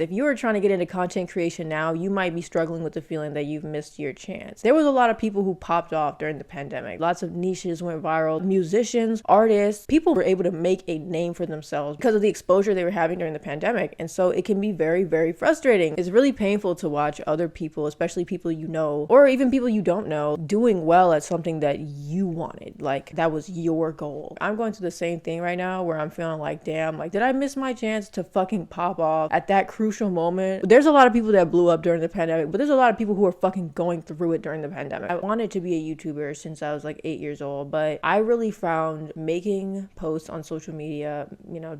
If you are trying to get into content creation now, you might be struggling with the feeling that you've missed your chance. There was a lot of people who popped off during the pandemic. Lots of niches went viral. Musicians, artists, people were able to make a name for themselves because of the exposure they were having during the pandemic. And so it can be very, very frustrating. It's really painful to watch other people, especially people you know, or even people you don't know, doing well at something that you wanted. Like that was your goal. I'm going through the same thing right now where I'm feeling like, damn, like did I miss my chance to fucking pop off at that crucial moment? There's a lot of people that blew up during the pandemic, but there's a lot of people who are fucking going through it during the pandemic. I wanted to be a YouTuber since I was like 8 years old, but I really found making posts on social media,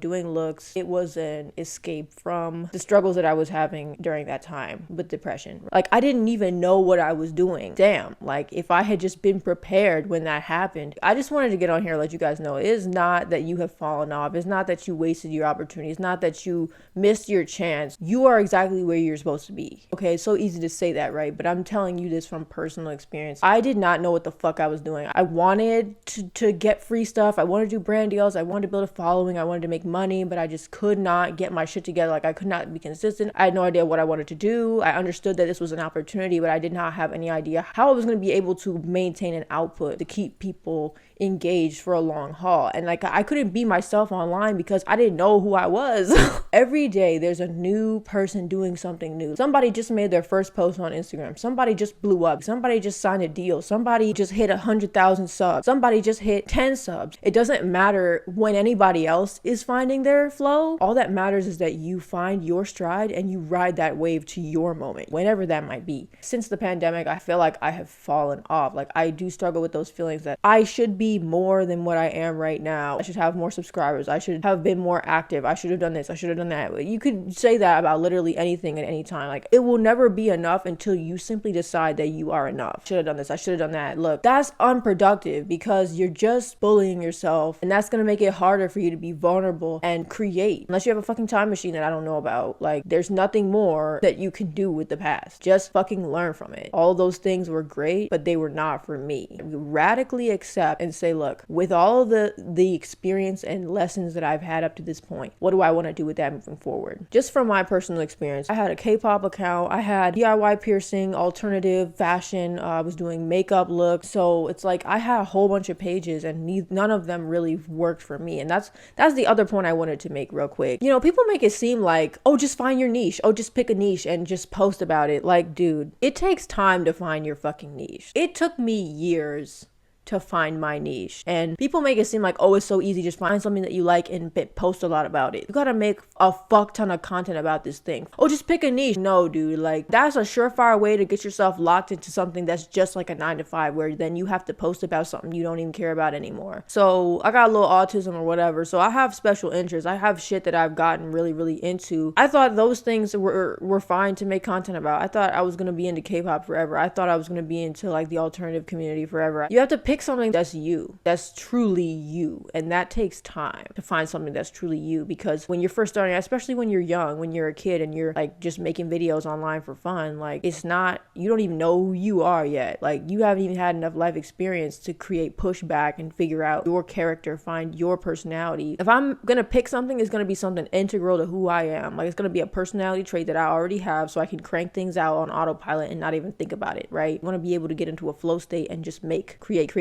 doing looks, it was an escape from the struggles that I was having during that time with depression. Like I didn't even know what I was doing. Damn, like if I had just been prepared when that happened. I just wanted to get on here and let you guys know it is not that you have fallen off. It's not that you wasted your opportunity. It's not that you missed your chance. You are exactly where you're supposed to be. Okay, it's so easy to say that, right? But I'm telling you this from personal experience. I did not know what the fuck I was doing. I wanted to get free stuff. I wanted to do brand deals. I wanted to build a following. I wanted to make money, but I just could not get my shit together. Like I could not be consistent. I had no idea what I wanted to do. I understood that this was an opportunity, but I did not have any idea how I was going to be able to maintain an output to keep people engaged for a long haul. And like I couldn't be myself online because I didn't know who I was. Every day there's a new person doing something new. Somebody just made their first post on Instagram. Somebody just blew up. Somebody just signed a deal. Somebody just hit 100,000 subs. Somebody just hit 10 subs. It doesn't matter when anybody else is finding their flow. All that matters is that you find your stride and you ride that wave to your moment, whenever that might be. Since the pandemic, I feel like I have fallen off. Like I do struggle with those feelings that I should be more than what I am right now. I should have more subscribers. I should have been more active. I should have done this. I should have done that. You could say that about literally anything at any time. Like it will never be enough until you simply decide that you are enough. Should have done this. I should have done that. Look, that's unproductive because you're just bullying yourself, and that's going to make it harder for you to be vulnerable and create. Unless you have a fucking time machine that I don't know about. Like there's nothing more that you can do with the past. Just fucking learn from it. All those things were great, but they were not for me. Radically accept and say, look, with all of the experience and lessons that I've had up to this point, what do I want to do with that moving forward? Just from my personal experience, I had a K-pop account, I had DIY piercing, alternative fashion, I was doing makeup looks. So it's like I had a whole bunch of pages and none of them really worked for me. And that's the other point I wanted to make real quick. People make it seem like, oh, just find your niche. Oh, just pick a niche and just post about it. Like, dude, it takes time to find your fucking niche. It took me years to find my niche. And people make it seem like, oh, it's so easy. Just find something that you like and post a lot about it. You gotta make a fuck ton of content about this thing. Oh, just pick a niche. No, dude, like that's a surefire way to get yourself locked into something that's just like a 9-to-5, where then you have to post about something you don't even care about anymore. So I got a little autism or whatever. So I have special interests. I have shit that I've gotten really, really into. I thought those things were fine to make content about. I thought I was gonna be into K-pop forever. I thought I was gonna be into like the alternative community forever. You have to pick something that's you, that's truly you, and that takes time to find something that's truly you, because when you're first starting, especially when you're young, when you're a kid and you're like just making videos online for fun, like it's not, you don't even know who you are yet. Like you haven't even had enough life experience to create pushback and figure out your character, find your personality. If I'm gonna pick something, it's gonna be something integral to who I am. Like it's gonna be a personality trait that I already have, so I can crank things out on autopilot and not even think about it, right? I want to be able to get into a flow state and just create.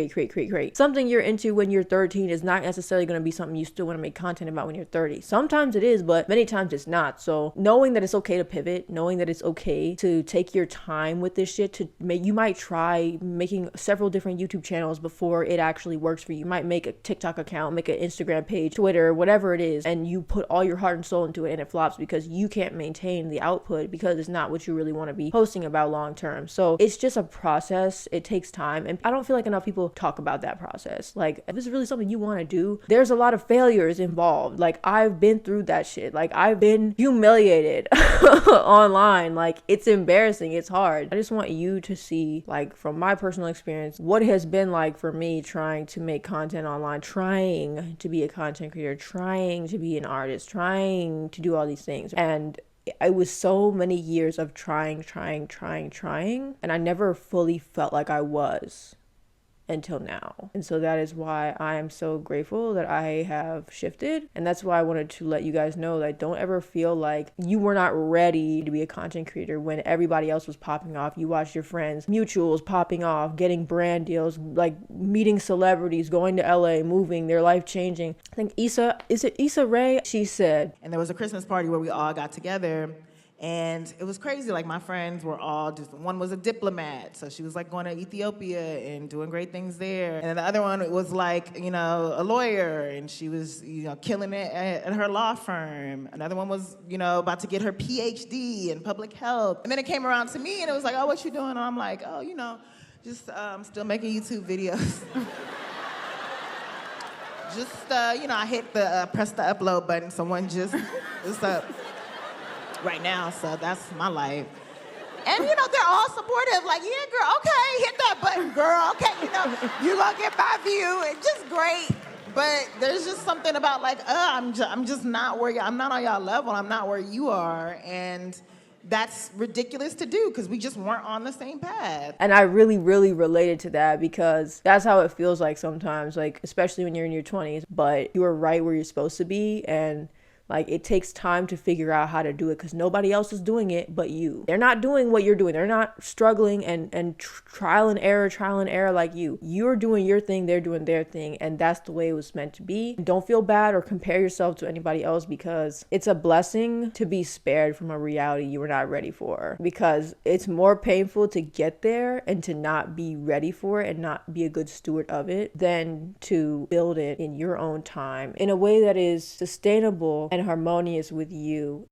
Something you're into when you're 13 is not necessarily going to be something you still want to make content about when you're 30. Sometimes it is, but many times it's not. So knowing that it's okay to pivot, knowing that it's okay to take your time with this shit, you might try making several different YouTube channels before it actually works for you. You might make a TikTok account, make an Instagram page, Twitter, whatever it is, and you put all your heart and soul into it and it flops because you can't maintain the output because it's not what you really want to be posting about long term. So it's just a process. It takes time, and I don't feel like enough people talk about that process. Like if this is really something you want to do, there's a lot of failures involved. Like I've been through that shit. Like I've been humiliated online. Like it's embarrassing. It's hard. I just want you to see, like from my personal experience, what it has been like for me trying to make content online, trying to be a content creator, trying to be an artist, trying to do all these things. And it was so many years of trying, and I never fully felt like I was. until now. And so that is why I am so grateful that I have shifted. And that's why I wanted to let you guys know that don't ever feel like you were not ready to be a content creator when everybody else was popping off. You watched your friends, mutuals popping off, getting brand deals, like meeting celebrities, going to LA, moving, their life changing. I think Issa Rae? She said. And there was a Christmas party where we all got together. And it was crazy. Like, my friends were all just, one was a diplomat, so she was like going to Ethiopia and doing great things there. And then the other one was like, you know, a lawyer, and she was, you know, killing it at her law firm. Another one was, you know, about to get her PhD in public health. And then it came around to me, and it was like, oh, what you doing? And I'm like, oh, you know, just still making YouTube videos. Just, you know, I hit the, press the upload button, someone just, it's up right now, so that's my life. And, you know, they're all supportive, like, yeah, girl, okay, hit that button, girl, okay, you know, you're gonna get my view, it's just great. But there's just something about, like, I'm just not where, I'm not on y'all level, I'm not where you are, and that's ridiculous to do because we just weren't on the same path. And I really, really related to that because that's how it feels like sometimes, like, especially when you're in your 20s, but you are right where you're supposed to be. And like, it takes time to figure out how to do it because nobody else is doing it but you. They're not doing what you're doing. They're not struggling and trial and error like you. You're doing your thing, they're doing their thing, and that's the way it was meant to be. Don't feel bad or compare yourself to anybody else because it's a blessing to be spared from a reality you were not ready for, because it's more painful to get there and to not be ready for it and not be a good steward of it than to build it in your own time in a way that is sustainable and harmonious with you.